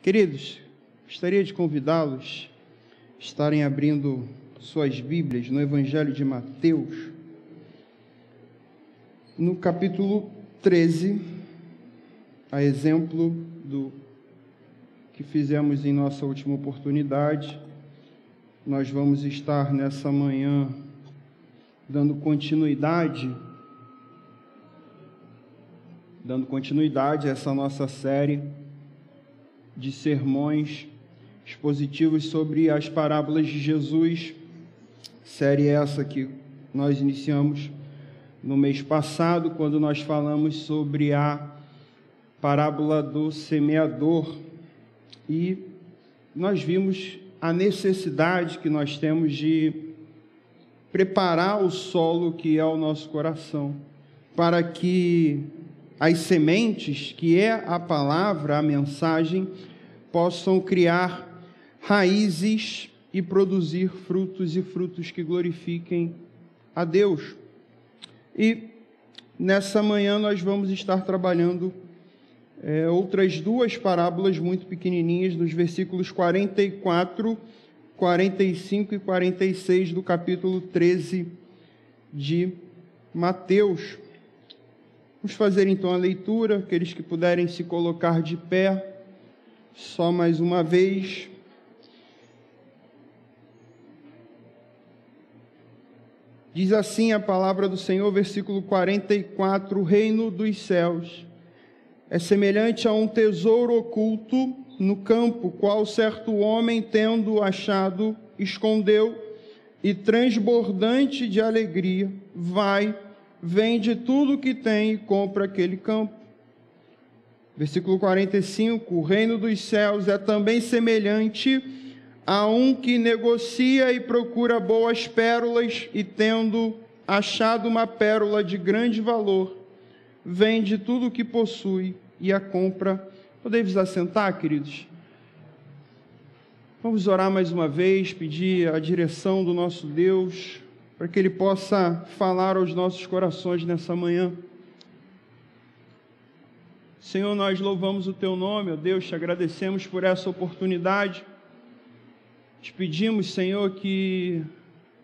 Queridos, gostaria de convidá-los a estarem abrindo suas Bíblias no Evangelho de Mateus, no capítulo 13, a exemplo do que fizemos em nossa última oportunidade. Nós vamos estar nessa manhã dando continuidade a essa nossa série de sermões expositivos sobre as parábolas de Jesus, série essa que nós iniciamos no mês passado, quando nós falamos sobre a parábola do semeador, e nós vimos a necessidade que nós temos de preparar o solo que é o nosso coração, para que as sementes, que é a palavra, a mensagem, possam criar raízes e produzir frutos, e frutos que glorifiquem a Deus. E nessa manhã nós vamos estar trabalhando outras duas parábolas muito pequenininhas, nos versículos 44, 45 e 46 do capítulo 13 de Mateus. Vamos fazer então a leitura, aqueles que puderem se colocar de pé, só mais uma vez. Diz assim a palavra do Senhor, versículo 44, o reino dos céus é semelhante a um tesouro oculto no campo, qual certo homem, tendo achado, escondeu, e transbordante de alegria, vende tudo o que tem e compra aquele campo. Versículo 45, o reino dos céus é também semelhante a um que negocia e procura boas pérolas, e tendo achado uma pérola de grande valor, vende tudo o que possui e a compra. Podemos assentar, queridos? Vamos orar mais uma vez, pedir a direção do nosso Deus, para que Ele possa falar aos nossos corações nessa manhã. Senhor, nós louvamos o Teu nome, ó Deus, te agradecemos por essa oportunidade. Te pedimos, Senhor, que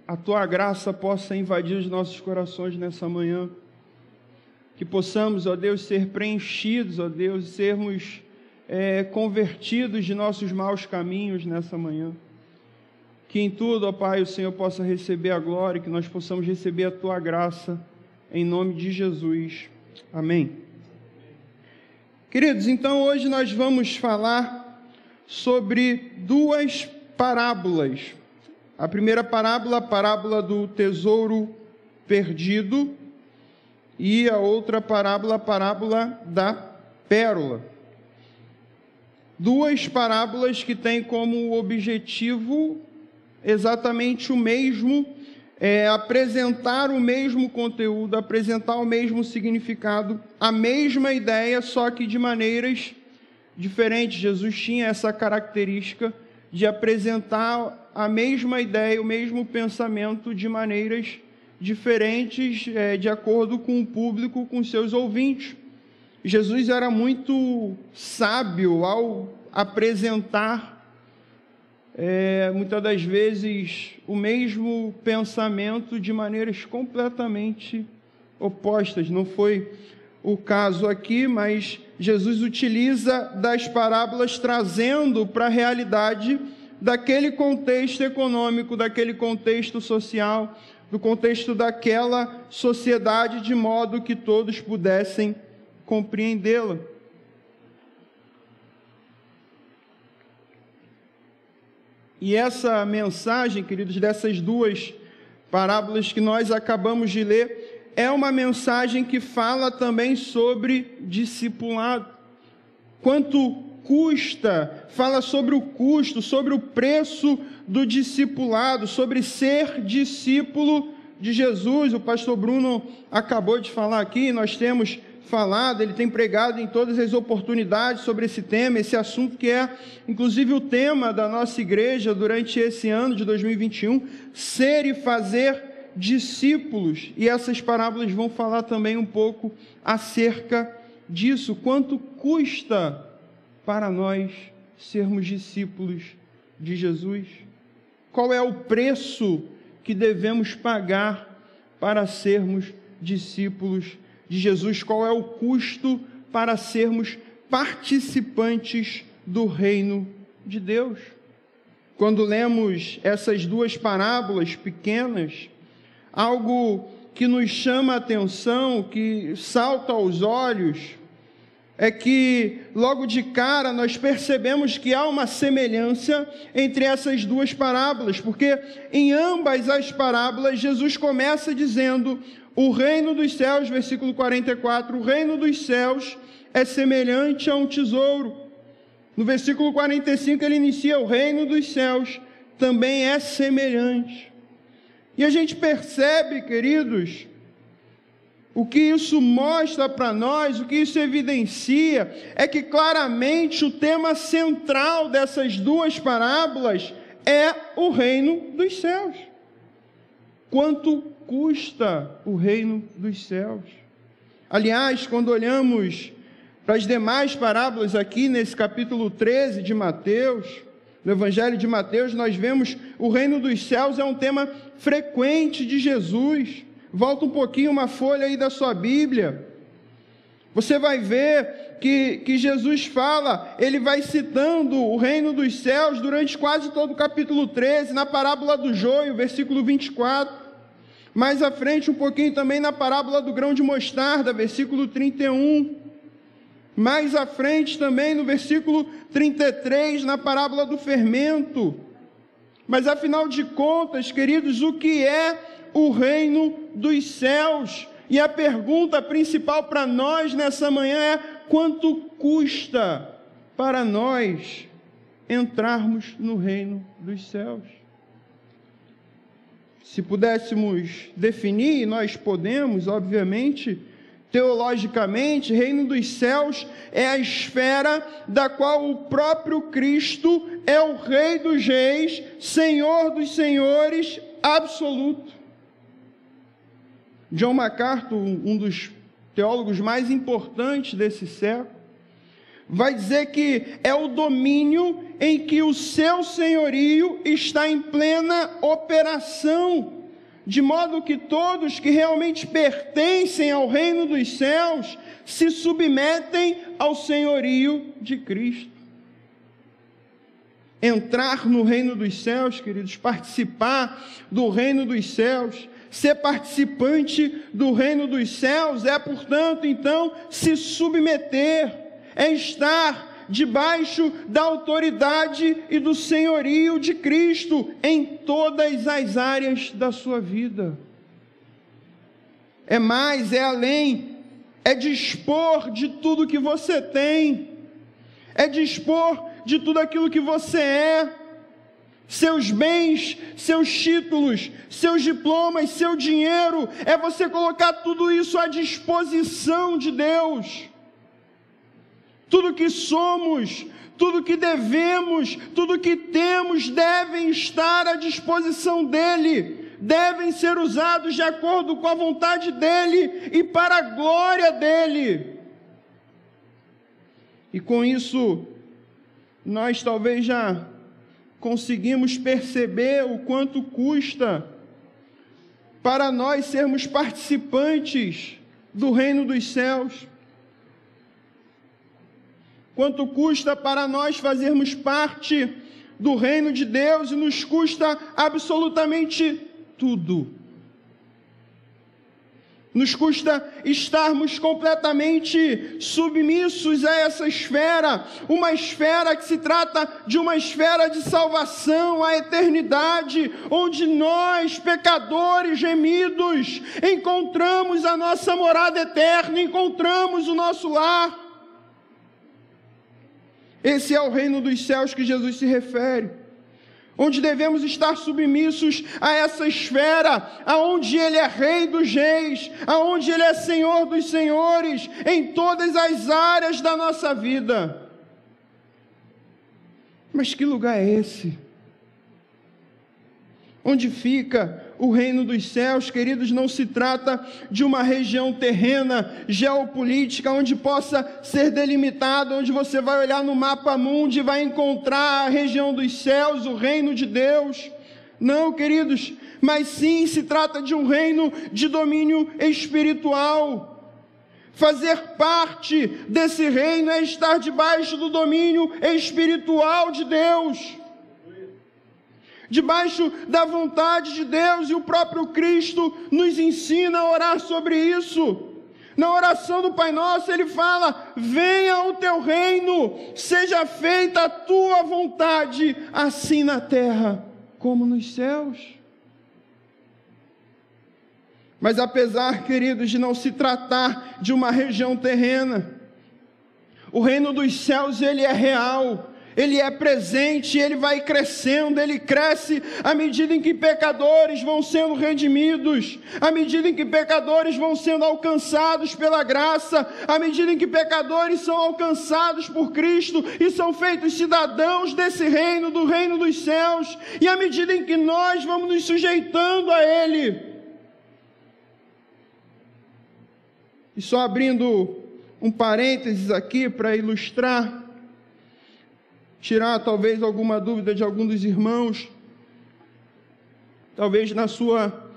a Tua graça possa invadir os nossos corações nessa manhã. Que possamos, ó Deus, ser preenchidos, ó Deus, sermos convertidos de nossos maus caminhos nessa manhã. Que em tudo, ó Pai, o Senhor possa receber a glória, que nós possamos receber a Tua graça, em nome de Jesus. Amém. Queridos, então hoje nós vamos falar sobre duas parábolas. A primeira parábola, a parábola do tesouro perdido, e a outra parábola, a parábola da pérola. Duas parábolas que têm como objetivo exatamente o mesmo, apresentar o mesmo conteúdo, apresentar o mesmo significado, a mesma ideia, só que de maneiras diferentes. Jesus tinha essa característica de apresentar a mesma ideia, o mesmo pensamento de maneiras diferentes, de acordo com o público, com seus ouvintes. Jesus era muito sábio ao apresentar muitas das vezes o mesmo pensamento de maneiras completamente opostas. Não foi o caso aqui, mas Jesus utiliza das parábolas trazendo para a realidade daquele contexto econômico, daquele contexto social, do contexto daquela sociedade, de modo que todos pudessem compreendê-la. E essa mensagem, queridos, dessas duas parábolas que nós acabamos de ler, é uma mensagem que fala também sobre discipulado. Quanto custa, fala sobre o custo, sobre o preço do discipulado, sobre ser discípulo de Jesus. O pastor Bruno acabou de falar aqui, nós temos falado, ele tem pregado em todas as oportunidades sobre esse tema, esse assunto que é, inclusive, o tema da nossa igreja durante esse ano de 2021, ser e fazer discípulos. E essas parábolas vão falar também um pouco acerca disso, quanto custa para nós sermos discípulos de Jesus? Qual é o preço que devemos pagar para sermos discípulos de Jesus? Qual é o custo para sermos participantes do reino de Deus? Quando lemos essas duas parábolas pequenas, algo que nos chama a atenção, que salta aos olhos, é que logo de cara nós percebemos que há uma semelhança entre essas duas parábolas, porque em ambas as parábolas Jesus começa dizendo: o reino dos céus, versículo 44, o reino dos céus é semelhante a um tesouro. No versículo 45 ele inicia: o reino dos céus também é semelhante. E a gente percebe, queridos, o que isso mostra para nós, o que isso evidencia, é que claramente o tema central dessas duas parábolas é o reino dos céus. Quanto custa o reino dos céus? Aliás, quando olhamos para as demais parábolas aqui nesse capítulo 13 de Mateus, no Evangelho de Mateus, nós vemos o reino dos céus é um tema frequente de Jesus. Volta um pouquinho uma folha aí da sua Bíblia. Você vai ver que Jesus fala, ele vai citando o reino dos céus durante quase todo o capítulo 13, na parábola do joio, versículo 24. Mais à frente um pouquinho também na parábola do grão de mostarda, versículo 31. Mais à frente também no versículo 33, na parábola do fermento. Mas afinal de contas, queridos, o que é o reino dos céus? E a pergunta principal para nós nessa manhã é: quanto custa para nós entrarmos no reino dos céus? Se pudéssemos definir, nós podemos, obviamente, teologicamente, reino dos céus é a esfera da qual o próprio Cristo é o Rei dos reis, Senhor dos senhores, absoluto. John MacArthur, um dos teólogos mais importantes desse século, vai dizer que é o domínio em que o seu senhorio está em plena operação, de modo que todos que realmente pertencem ao reino dos céus se submetem ao senhorio de Cristo. Entrar no reino dos céus, queridos, participar do reino dos céus, ser participante do reino dos céus é, portanto, então, se submeter, é estar debaixo da autoridade e do senhorio de Cristo em todas as áreas da sua vida. É mais, é além, é dispor de tudo que você tem, é dispor de tudo aquilo que você é, seus bens, seus títulos, seus diplomas, seu dinheiro, é você colocar tudo isso à disposição de Deus. Tudo que somos, tudo que devemos, tudo que temos devem estar à disposição dEle, devem ser usados de acordo com a vontade dEle e para a glória dEle. E com isso, nós talvez já conseguimos perceber o quanto custa para nós sermos participantes do reino dos céus. Quanto custa para nós fazermos parte do reino de Deus, e nos custa absolutamente tudo. Nos custa estarmos completamente submissos a essa esfera, uma esfera que se trata de uma esfera de salvação, a eternidade, onde nós, pecadores gemidos, encontramos a nossa morada eterna, encontramos o nosso lar. Esse é o reino dos céus que Jesus se refere, onde devemos estar submissos a essa esfera, aonde Ele é Rei dos reis, aonde Ele é Senhor dos senhores, em todas as áreas da nossa vida. Mas que lugar é esse? Onde fica o reino dos céus, queridos, não se trata de uma região terrena, geopolítica, onde possa ser delimitado, onde você vai olhar no mapa mundi e vai encontrar a região dos céus, o reino de Deus. Não, queridos, mas sim se trata de um reino de domínio espiritual. Fazer parte desse reino é estar debaixo do domínio espiritual de Deus, debaixo da vontade de Deus, e o próprio Cristo nos ensina a orar sobre isso. Na oração do Pai Nosso, Ele fala: venha o teu reino, seja feita a tua vontade, assim na terra como nos céus. Mas apesar, queridos, de não se tratar de uma região terrena, o reino dos céus, ele é real, ele é presente, ele vai crescendo, ele cresce à medida em que pecadores vão sendo redimidos, à medida em que pecadores vão sendo alcançados pela graça, à medida em que pecadores são alcançados por Cristo e são feitos cidadãos desse reino, do reino dos céus, e à medida em que nós vamos nos sujeitando a Ele. E só abrindo um parênteses aqui para ilustrar, tirar talvez alguma dúvida de algum dos irmãos. Talvez na sua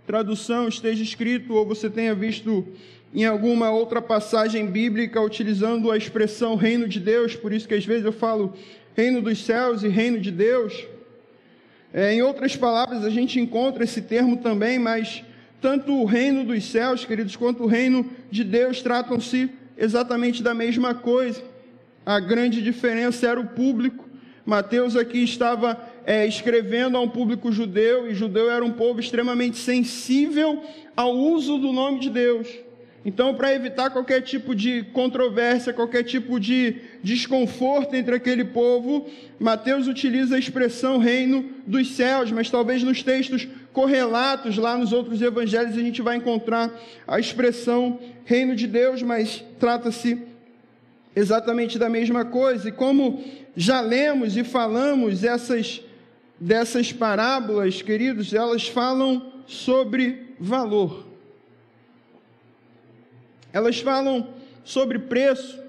tradução esteja escrito, ou você tenha visto em alguma outra passagem bíblica utilizando a expressão reino de Deus, por isso que às vezes eu falo reino dos céus e reino de Deus. Em outras palavras a gente encontra esse termo também, mas tanto o reino dos céus, queridos, quanto o reino de Deus tratam-se exatamente da mesma coisa. A grande diferença era o público. Mateus aqui estava escrevendo a um público judeu, e judeu era um povo extremamente sensível ao uso do nome de Deus. Então, para evitar qualquer tipo de controvérsia, qualquer tipo de desconforto entre aquele povo, Mateus utiliza a expressão reino dos céus, mas talvez nos textos correlatos, lá nos outros evangelhos, a gente vai encontrar a expressão reino de Deus, mas trata-se exatamente da mesma coisa. E como já lemos e falamos dessas parábolas, queridos, elas falam sobre valor. Elas falam sobre preço,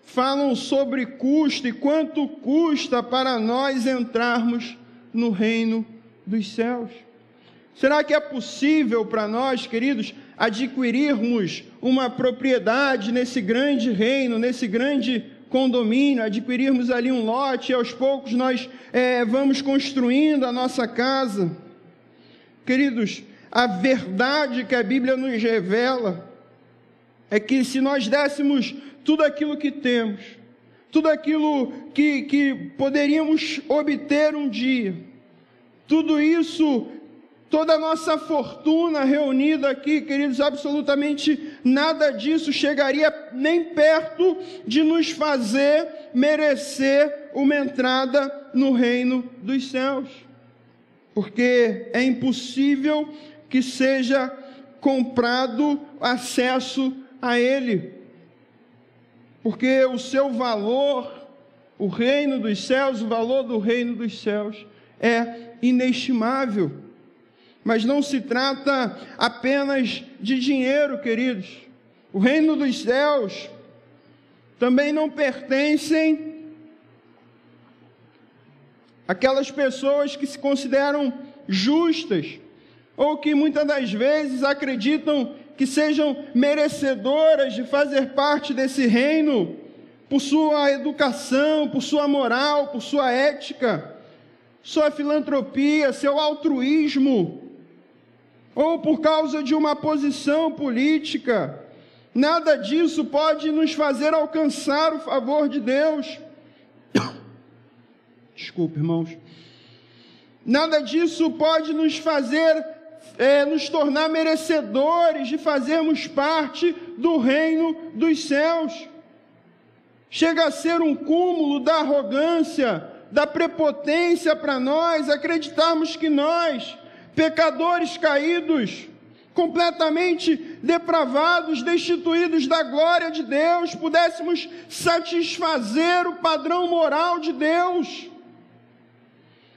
falam sobre custo e quanto custa para nós entrarmos no reino dos céus. Será que é possível para nós, queridos, adquirirmos uma propriedade nesse grande reino, nesse grande condomínio, adquirirmos ali um lote e aos poucos nós vamos construindo a nossa casa? Queridos, a verdade que a Bíblia nos revela é que se nós dessemos tudo aquilo que temos, tudo aquilo que poderíamos obter um dia, tudo isso, toda a nossa fortuna reunida aqui, queridos, absolutamente nada disso chegaria nem perto de nos fazer merecer uma entrada no reino dos céus, porque é impossível que seja comprado acesso a Ele, porque o seu valor, o reino dos céus, o valor do reino dos céus é inestimável. Mas não se trata apenas de dinheiro, queridos. O reino dos céus também não pertencem àquelas pessoas que se consideram justas, ou que muitas das vezes acreditam que sejam merecedoras de fazer parte desse reino por sua educação, por sua moral, por sua ética, sua filantropia, seu altruísmo, ou por causa de uma posição política. Nada disso pode nos fazer alcançar o favor de Deus. Desculpe, irmãos. Nada disso pode nos fazer nos tornar merecedores de fazermos parte do reino dos céus. Chega a ser um cúmulo da arrogância, da prepotência para nós acreditarmos que nós, pecadores caídos, completamente depravados, destituídos da glória de Deus, pudéssemos satisfazer o padrão moral de Deus,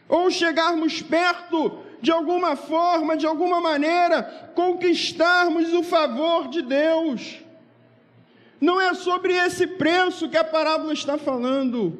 ou chegarmos perto de alguma forma, de alguma maneira, conquistarmos o favor de Deus. Não é sobre esse preço que a parábola está falando.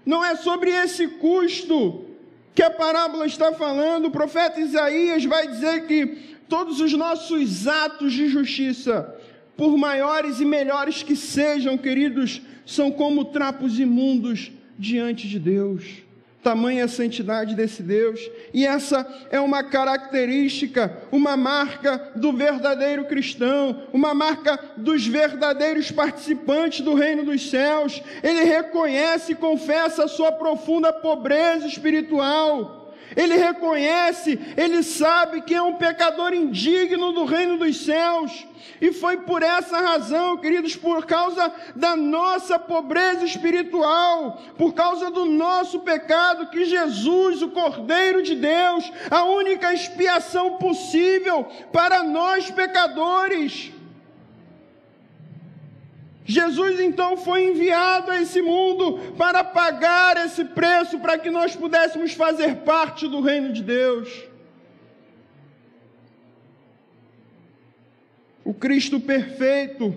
Não é sobre esse custo que a parábola está falando. O profeta Isaías vai dizer que todos os nossos atos de justiça, por maiores e melhores que sejam, queridos, são como trapos imundos diante de Deus. Tamanha a santidade desse Deus. E essa é uma característica, uma marca do verdadeiro cristão, uma marca dos verdadeiros participantes do reino dos céus. Ele reconhece e confessa a sua profunda pobreza espiritual. Ele reconhece, ele sabe que é um pecador indigno do reino dos céus. E foi por essa razão, queridos, por causa da nossa pobreza espiritual, por causa do nosso pecado, que Jesus, o Cordeiro de Deus, a única expiação possível para nós pecadores, Jesus então foi enviado a esse mundo para pagar esse preço, para que nós pudéssemos fazer parte do reino de Deus. O Cristo perfeito,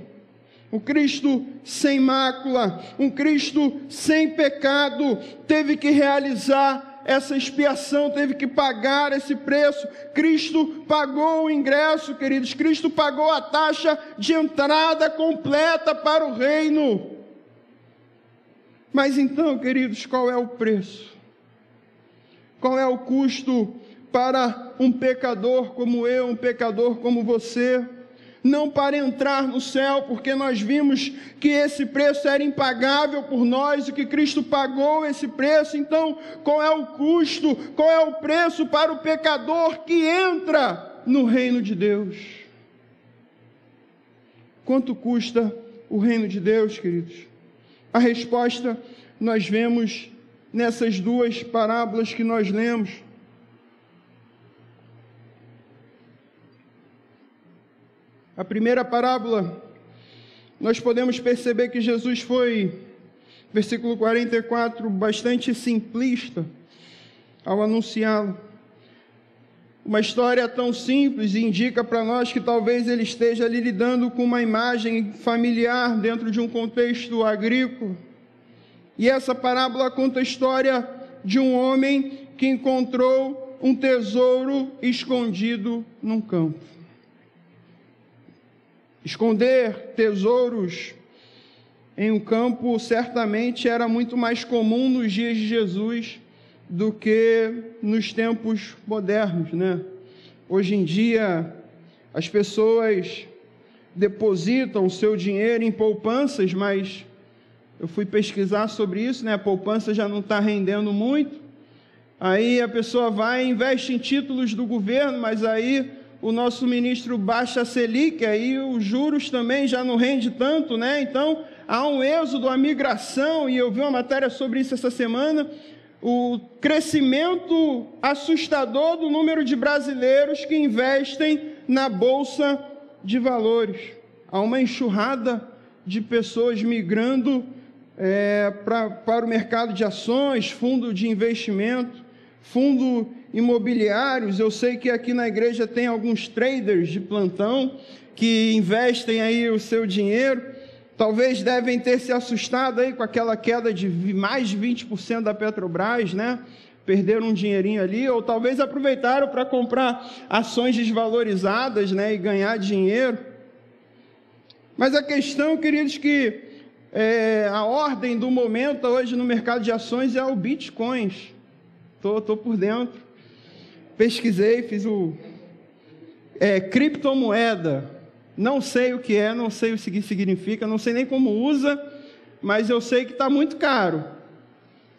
o Cristo sem mácula, um Cristo sem pecado, teve que realizar essa expiação, teve que pagar esse preço. Cristo pagou o ingresso, queridos. Cristo pagou a taxa de entrada completa para o reino. Mas então, queridos, qual é o preço? Qual é o custo para um pecador como eu, um pecador como você? Não para entrar no céu, porque nós vimos que esse preço era impagável por nós e que Cristo pagou esse preço. Então, qual é o custo, qual é o preço para o pecador que entra no reino de Deus? Quanto custa o reino de Deus, queridos? A resposta nós vemos nessas duas parábolas que nós lemos. A primeira parábola, nós podemos perceber que Jesus foi, versículo 44, bastante simplista ao anunciá-lo. Uma história tão simples indica para nós que talvez ele esteja ali lidando com uma imagem familiar dentro de um contexto agrícola. E essa parábola conta a história de um homem que encontrou um tesouro escondido num campo. Esconder tesouros em um campo certamente era muito mais comum nos dias de Jesus do que nos tempos modernos, né? Hoje em dia, as pessoas depositam o seu dinheiro em poupanças, mas eu fui pesquisar sobre isso, né? A poupança já não está rendendo muito. Aí a pessoa vai e investe em títulos do governo, mas aí o nosso ministro baixa a Selic, aí os juros também já não rende tanto, né? Então, há um êxodo, a migração, e eu vi uma matéria sobre isso essa semana, o crescimento assustador do número de brasileiros que investem na Bolsa de Valores. Há uma enxurrada de pessoas migrando para o mercado de ações, fundo de investimento, fundo imobiliários. Eu sei que aqui na igreja tem alguns traders de plantão que investem aí o seu dinheiro. Talvez devem ter se assustado aí com aquela queda de mais de 20% da Petrobras, né? Perderam um dinheirinho ali, ou talvez aproveitaram para comprar ações desvalorizadas, né? E ganhar dinheiro. Mas a questão, queridos, que a ordem do momento hoje no mercado de ações é o Bitcoin. Estou por dentro. Pesquisei, fiz criptomoeda. Não sei o que é, não sei o que significa, não sei nem como usa, mas eu sei que está muito caro.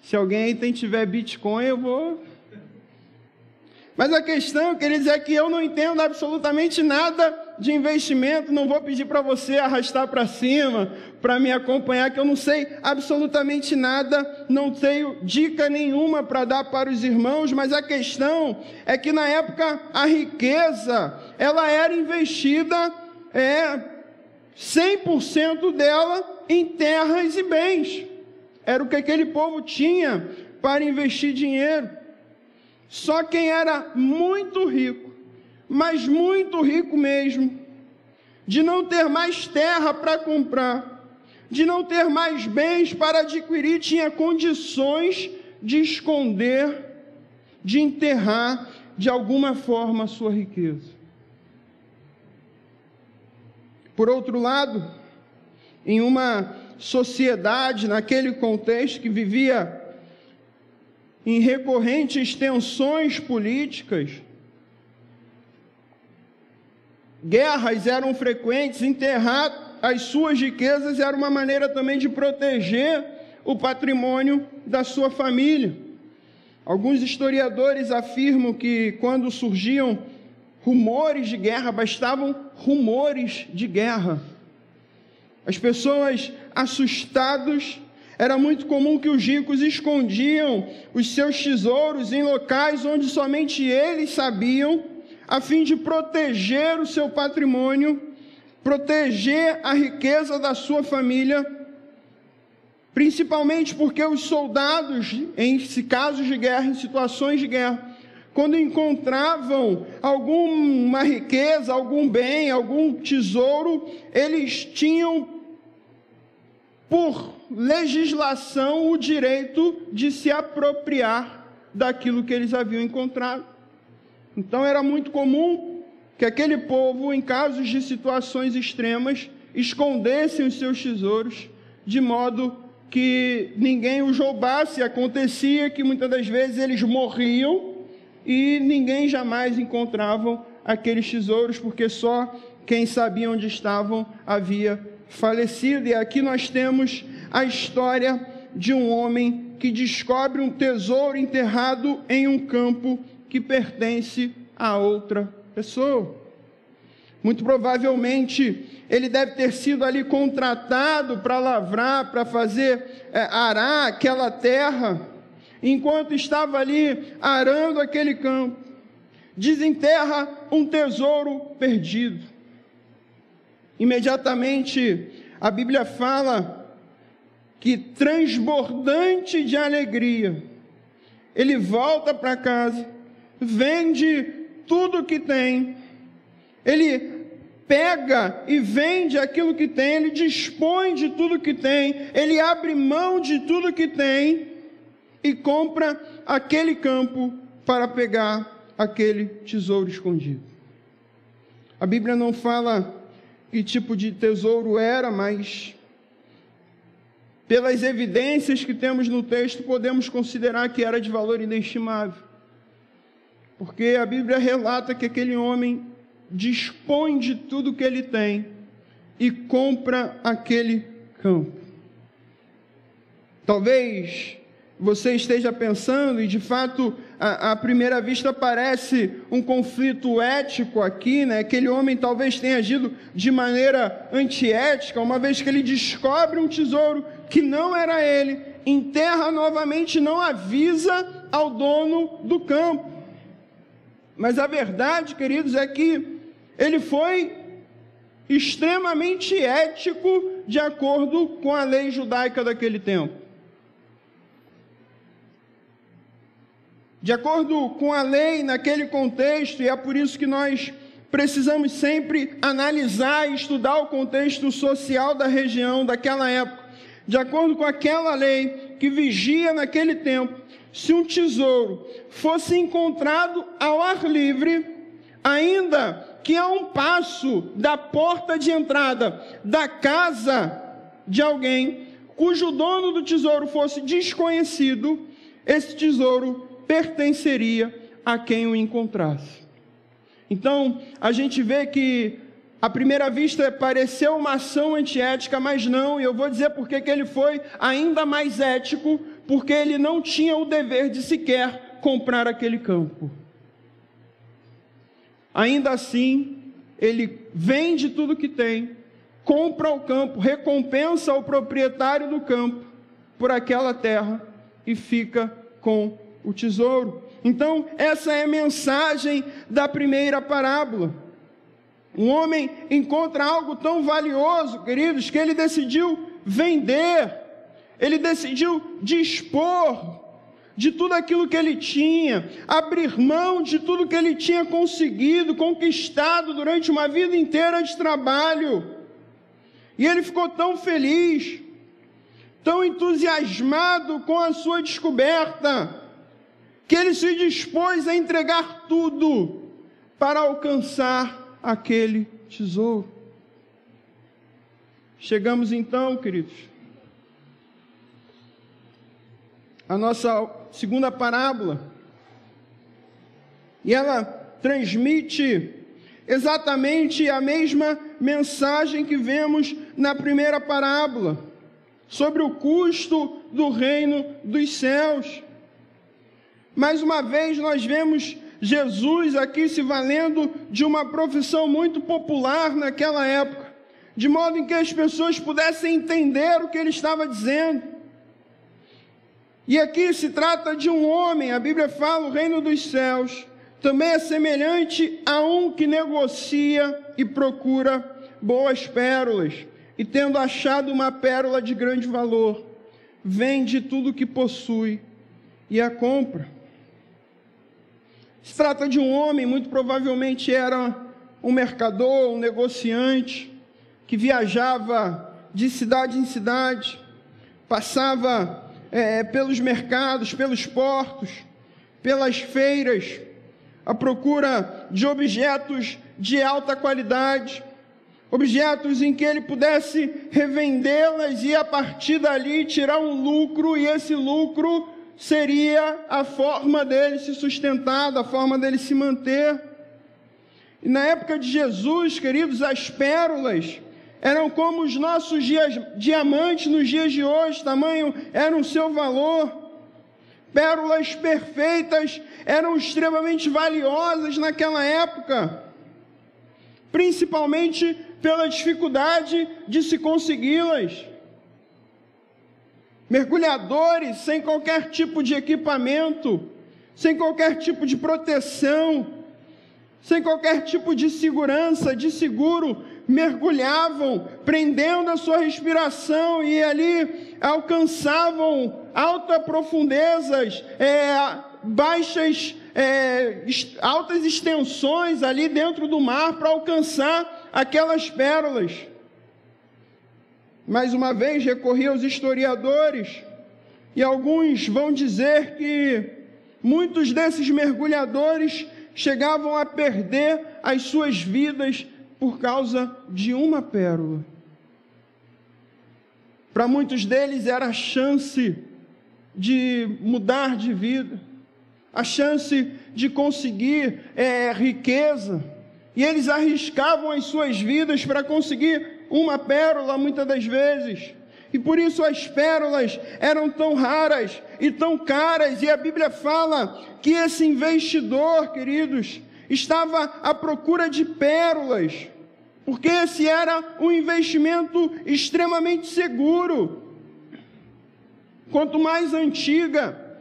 Se alguém aí tiver Bitcoin, eu vou... Mas a questão, queridos, é que eu não entendo absolutamente nada de investimento, não vou pedir para você arrastar para cima, para me acompanhar, que eu não sei absolutamente nada, não tenho dica nenhuma para dar para os irmãos, mas a questão é que na época a riqueza, ela era investida, 100% dela em terras e bens. Era o que aquele povo tinha para investir dinheiro. Só quem era muito rico, mas muito rico mesmo, de não ter mais terra para comprar, de não ter mais bens para adquirir, tinha condições de esconder, de enterrar de alguma forma a sua riqueza. Por outro lado, em uma sociedade, naquele contexto que vivia em recorrentes tensões políticas, guerras eram frequentes, enterrar as suas riquezas era uma maneira também de proteger o patrimônio da sua família. Alguns historiadores afirmam que quando surgiam rumores de guerra, bastavam rumores de guerra. As pessoas assustadas, era muito comum que os ricos escondiam os seus tesouros em locais onde somente eles sabiam, a fim de proteger o seu patrimônio, proteger a riqueza da sua família, principalmente porque os soldados, em casos de guerra, em situações de guerra, quando encontravam alguma riqueza, algum bem, algum tesouro, eles tinham, por legislação, o direito de se apropriar daquilo que eles haviam encontrado. Então era muito comum que aquele povo, em casos de situações extremas, escondessem os seus tesouros, de modo que ninguém os roubasse. Acontecia que muitas das vezes eles morriam e ninguém jamais encontrava aqueles tesouros, porque só quem sabia onde estavam havia falecido. E aqui nós temos a história de um homem que descobre um tesouro enterrado em um campo que pertence a outra pessoa. Muito provavelmente ele deve ter sido ali contratado para lavrar, para fazer arar aquela terra. Enquanto estava ali arando aquele campo, desenterra um tesouro perdido. Imediatamente a Bíblia fala que, transbordante de alegria, ele volta para casa, vende tudo que tem, ele pega e vende aquilo que tem, ele dispõe de tudo que tem, ele abre mão de tudo que tem e compra aquele campo para pegar aquele tesouro escondido. A Bíblia não fala que tipo de tesouro era, mas pelas evidências que temos no texto, podemos considerar que era de valor inestimável. Porque a Bíblia relata que aquele homem dispõe de tudo que ele tem e compra aquele campo. Talvez você esteja pensando, e de fato, à primeira vista parece um conflito ético aqui, né? Aquele homem talvez tenha agido de maneira antiética, uma vez que ele descobre um tesouro que não era ele, enterra novamente, não avisa ao dono do campo. Mas a verdade, queridos, é que ele foi extremamente ético de acordo com a lei judaica daquele tempo. De acordo com a lei naquele contexto, e é por isso que nós precisamos sempre analisar e estudar o contexto social da região, daquela época. De acordo com aquela lei que vigia naquele tempo, se um tesouro fosse encontrado ao ar livre, ainda que a um passo da porta de entrada da casa de alguém, cujo dono do tesouro fosse desconhecido, esse tesouro pertenceria a quem o encontrasse. Então, a gente vê que, à primeira vista, pareceu uma ação antiética, mas não, e eu vou dizer por que ele foi ainda mais ético, porque ele não tinha o dever de sequer comprar aquele campo. Ainda assim, ele vende tudo que tem, compra o campo, recompensa o proprietário do campo por aquela terra e fica com o tesouro. Então, essa é a mensagem da primeira parábola. Um homem encontra algo tão valioso, queridos, que ele decidiu vender, ele decidiu dispor de tudo aquilo que ele tinha, abrir mão de tudo que ele tinha conseguido, conquistado durante uma vida inteira de trabalho. E ele ficou tão feliz, tão entusiasmado com a sua descoberta, que ele se dispôs a entregar tudo para alcançar aquele tesouro. Chegamos então, queridos, à nossa segunda parábola, e ela transmite exatamente a mesma mensagem que vemos na primeira parábola, sobre o custo do reino dos céus. Mais uma vez nós vemos Jesus aqui se valendo de uma profissão muito popular naquela época, de modo em que as pessoas pudessem entender o que ele estava dizendo. E aqui se trata de um homem, a Bíblia fala, o reino dos céus também é semelhante a um que negocia e procura boas pérolas, e tendo achado uma pérola de grande valor, vende tudo o que possui e a compra. Se trata de um homem, muito provavelmente era um mercador, um negociante, que viajava de cidade em cidade, passava pelos mercados, pelos portos, pelas feiras, à procura de objetos de alta qualidade, objetos em que ele pudesse revendê-las e a partir dali tirar um lucro, e esse lucro seria a forma dele se sustentar, a forma dele se manter. E na época de Jesus, queridos, as pérolas eram como os nossos diamantes nos dias de hoje, tamanho era o seu valor. Pérolas perfeitas eram extremamente valiosas naquela época, principalmente pela dificuldade de se consegui-las. Mergulhadores sem qualquer tipo de equipamento, sem qualquer tipo de proteção, sem qualquer tipo de segurança, de seguro, mergulhavam, prendendo a sua respiração, e ali alcançavam altas profundezas, altas extensões ali dentro do mar para alcançar aquelas pérolas. Mais uma vez recorri aos historiadores, e alguns vão dizer que muitos desses mergulhadores chegavam a perder as suas vidas por causa de uma pérola. Para muitos deles era a chance de mudar de vida, a chance de conseguir riqueza, e eles arriscavam as suas vidas para conseguir uma pérola muitas das vezes, e por isso as pérolas eram tão raras e tão caras, e a Bíblia fala que esse investidor, queridos, estava à procura de pérolas, porque esse era um investimento extremamente seguro. Quanto mais antiga,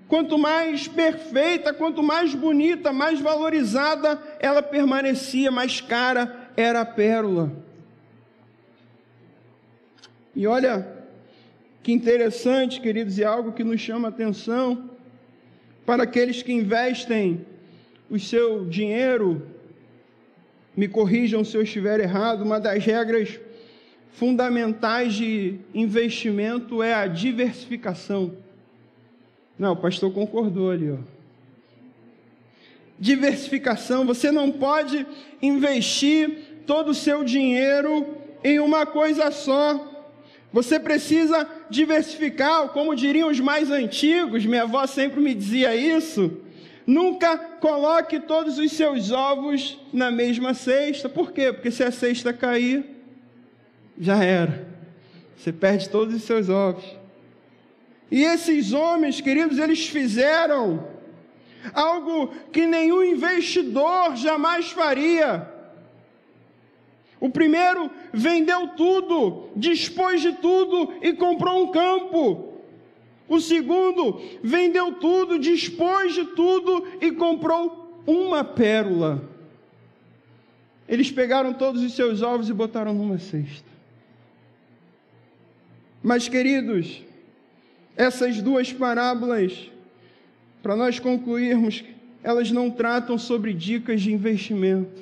quanto mais perfeita, quanto mais bonita, mais valorizada ela permanecia, mais cara era a pérola. E olha que interessante, queridos, e algo que nos chama a atenção para aqueles que investem o seu dinheiro. Me corrijam se eu estiver errado, uma das regras fundamentais de investimento é a diversificação. Não, o pastor concordou ali, ó. Diversificação, você não pode investir todo o seu dinheiro em uma coisa só. Você precisa diversificar, como diriam os mais antigos, minha avó sempre me dizia isso, nunca coloque todos os seus ovos na mesma cesta. Por quê? Porque se a cesta cair, já era. Você perde todos os seus ovos. E esses homens, queridos, eles fizeram algo que nenhum investidor jamais faria. O primeiro vendeu tudo, dispôs de tudo e comprou um campo. O segundo vendeu tudo, dispôs de tudo e comprou uma pérola. Eles pegaram todos os seus ovos e botaram numa cesta. Mas, queridos, essas duas parábolas para nós concluirmos, elas não tratam sobre dicas de investimento.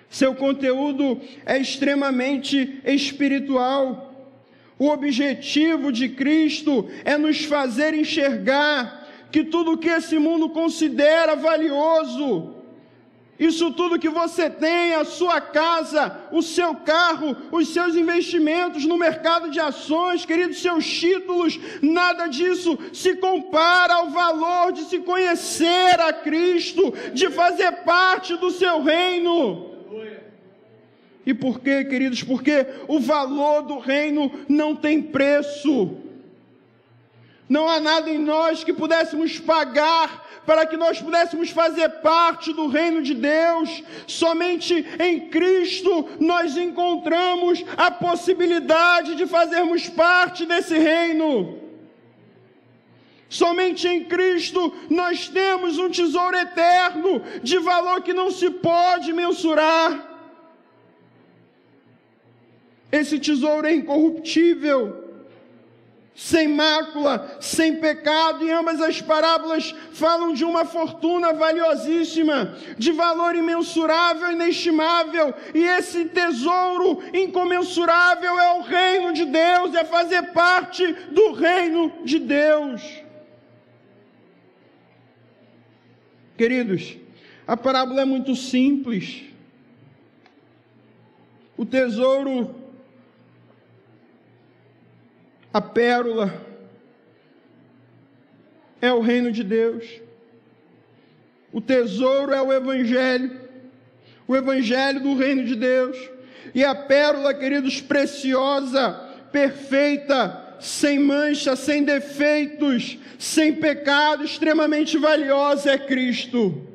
Seu conteúdo é extremamente espiritual. O objetivo de Cristo é nos fazer enxergar que tudo que esse mundo considera valioso, isso tudo que você tem, a sua casa, o seu carro, os seus investimentos no mercado de ações, queridos, seus títulos, nada disso se compara ao valor de se conhecer a Cristo, de fazer parte do seu reino. E por quê, queridos? Porque o valor do reino não tem preço. Não há nada em nós que pudéssemos pagar para que nós pudéssemos fazer parte do reino de Deus. Somente em Cristo nós encontramos a possibilidade de fazermos parte desse reino. Somente em Cristo nós temos um tesouro eterno, de valor que não se pode mensurar. Esse tesouro é incorruptível, sem mácula, sem pecado, e ambas as parábolas falam de uma fortuna valiosíssima, de valor imensurável, inestimável, e esse tesouro incomensurável é o reino de Deus, é fazer parte do reino de Deus. Queridos, a parábola é muito simples. O tesouro, a pérola, é o reino de Deus. O tesouro é o Evangelho do reino de Deus. E a pérola, queridos, preciosa, perfeita, sem mancha, sem defeitos, sem pecado, extremamente valiosa é Cristo.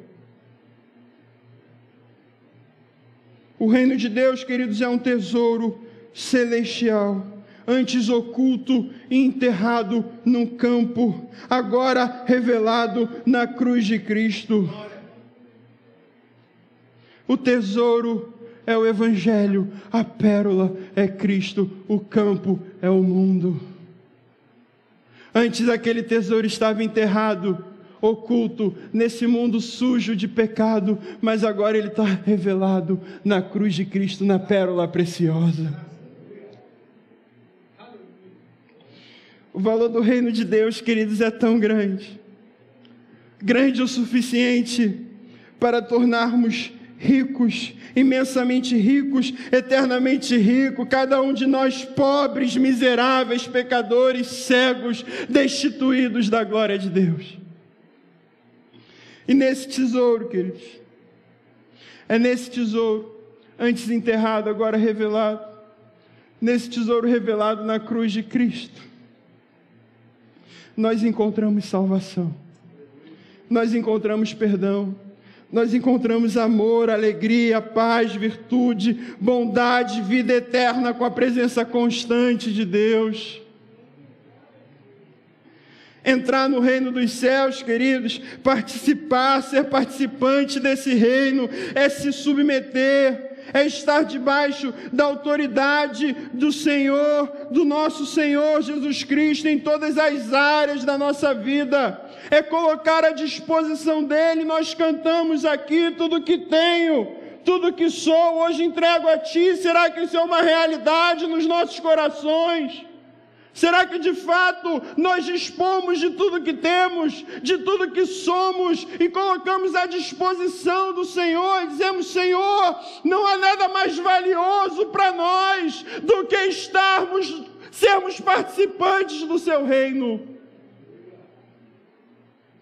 O reino de Deus, queridos, é um tesouro celestial, antes oculto e enterrado num campo, agora revelado na cruz de Cristo. O tesouro é o Evangelho, a pérola é Cristo, o campo é o mundo. Antes aquele tesouro estava enterrado, oculto, nesse mundo sujo de pecado, mas agora ele está revelado na cruz de Cristo, na pérola preciosa. O valor do reino de Deus, queridos, é tão grande, grande o suficiente para tornarmos ricos, imensamente ricos, eternamente ricos, cada um de nós pobres, miseráveis, pecadores, cegos, destituídos da glória de Deus. E nesse tesouro, queridos, é nesse tesouro, antes enterrado, agora revelado, nesse tesouro revelado na cruz de Cristo, nós encontramos salvação, nós encontramos perdão, nós encontramos amor, alegria, paz, virtude, bondade, vida eterna com a presença constante de Deus. Entrar no reino dos céus, queridos, participar, ser participante desse reino, é se submeter, é estar debaixo da autoridade do Senhor, do nosso Senhor Jesus Cristo em todas as áreas da nossa vida, é colocar à disposição dEle. Nós cantamos aqui: tudo que tenho, tudo que sou, hoje entrego a Ti. Será que isso é uma realidade nos nossos corações? Será que de fato nós dispomos de tudo que temos, de tudo que somos e colocamos à disposição do Senhor e dizemos: Senhor, não há nada mais valioso para nós do que sermos participantes do Seu reino?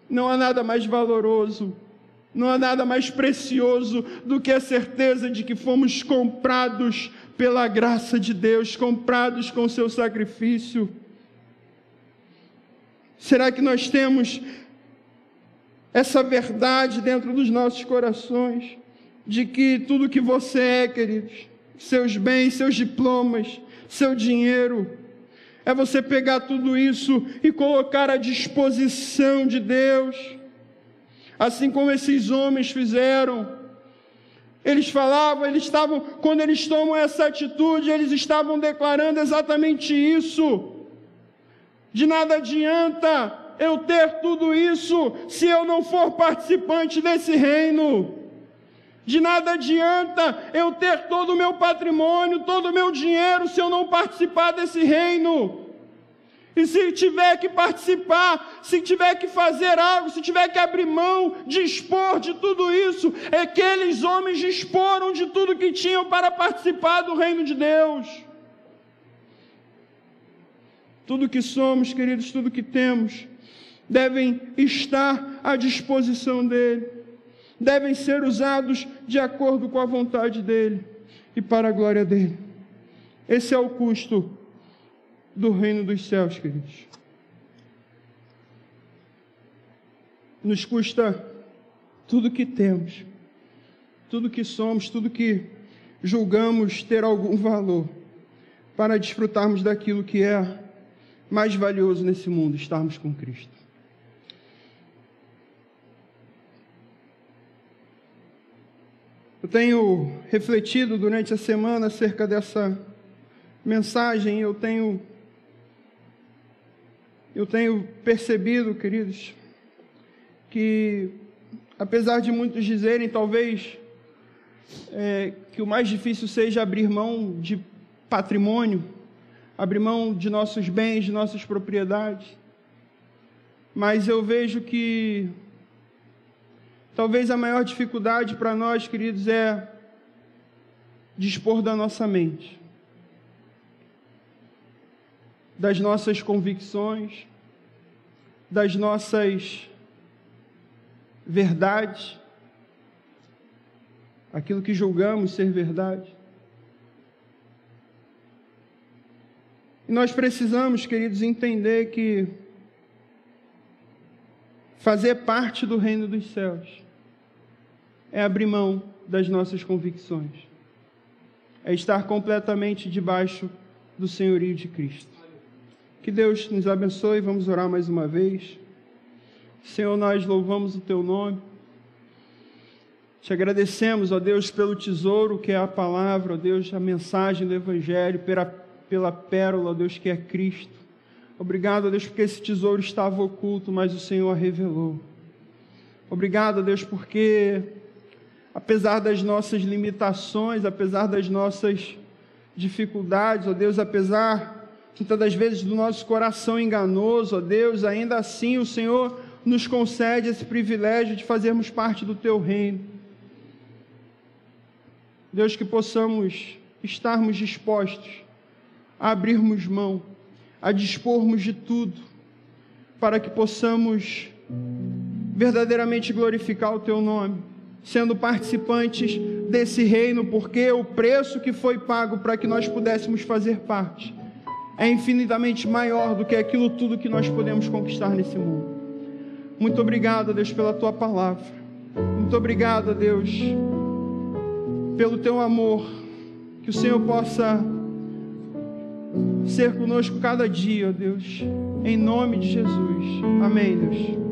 Não há nada mais valoroso, não há nada mais precioso do que a certeza de que fomos comprados pela graça de Deus, comprados com o seu sacrifício. Será que nós temos essa verdade dentro dos nossos corações, de que tudo que você é, queridos, seus bens, seus diplomas, seu dinheiro, é você pegar tudo isso e colocar à disposição de Deus, assim como esses homens fizeram? Eles falavam, quando eles tomam essa atitude, eles estavam declarando exatamente isso. De nada adianta eu ter tudo isso se eu não for participante desse reino. De nada adianta eu ter todo o meu patrimônio, todo o meu dinheiro, se eu não participar desse reino. E se tiver que participar, se tiver que fazer algo, se tiver que abrir mão, dispor de tudo isso, aqueles homens disporam de tudo que tinham para participar do reino de Deus. Tudo que somos, queridos, tudo que temos, devem estar à disposição dele, devem ser usados de acordo com a vontade dele e para a glória dele. Esse é o custo do reino dos céus, queridos. Nos custa tudo que temos, tudo que somos, tudo que julgamos ter algum valor, para desfrutarmos daquilo que é mais valioso nesse mundo, estarmos com Cristo. Eu tenho refletido durante a semana acerca dessa mensagem, eu tenho percebido, queridos, que apesar de muitos dizerem, talvez, que o mais difícil seja abrir mão de patrimônio, abrir mão de nossos bens, de nossas propriedades, mas eu vejo que talvez a maior dificuldade para nós, queridos, é dispor da nossa mente, das nossas convicções, das nossas verdades, aquilo que julgamos ser verdade. E nós precisamos, queridos, entender que fazer parte do reino dos céus é abrir mão das nossas convicções, é estar completamente debaixo do senhorio de Cristo. Que Deus nos abençoe. Vamos orar mais uma vez. Senhor, nós louvamos o Teu nome. Te agradecemos, ó Deus, pelo tesouro que é a palavra, ó Deus, a mensagem do Evangelho, pela pérola, ó Deus, que é Cristo. Obrigado, ó Deus, porque esse tesouro estava oculto, mas o Senhor a revelou. Obrigado, ó Deus, porque apesar das nossas limitações, apesar das nossas dificuldades, ó Deus, apesar muitas das vezes do nosso coração enganoso, ó Deus, ainda assim o Senhor nos concede esse privilégio de fazermos parte do Teu reino. Deus, que possamos estarmos dispostos a abrirmos mão, a dispormos de tudo, para que possamos verdadeiramente glorificar o Teu nome, sendo participantes desse reino, porque o preço que foi pago para que nós pudéssemos fazer parte é infinitamente maior do que aquilo tudo que nós podemos conquistar nesse mundo. Muito obrigado, Deus, pela Tua palavra. Muito obrigado, Deus, pelo Teu amor. Que o Senhor possa ser conosco cada dia, Deus. Em nome de Jesus. Amém, Deus.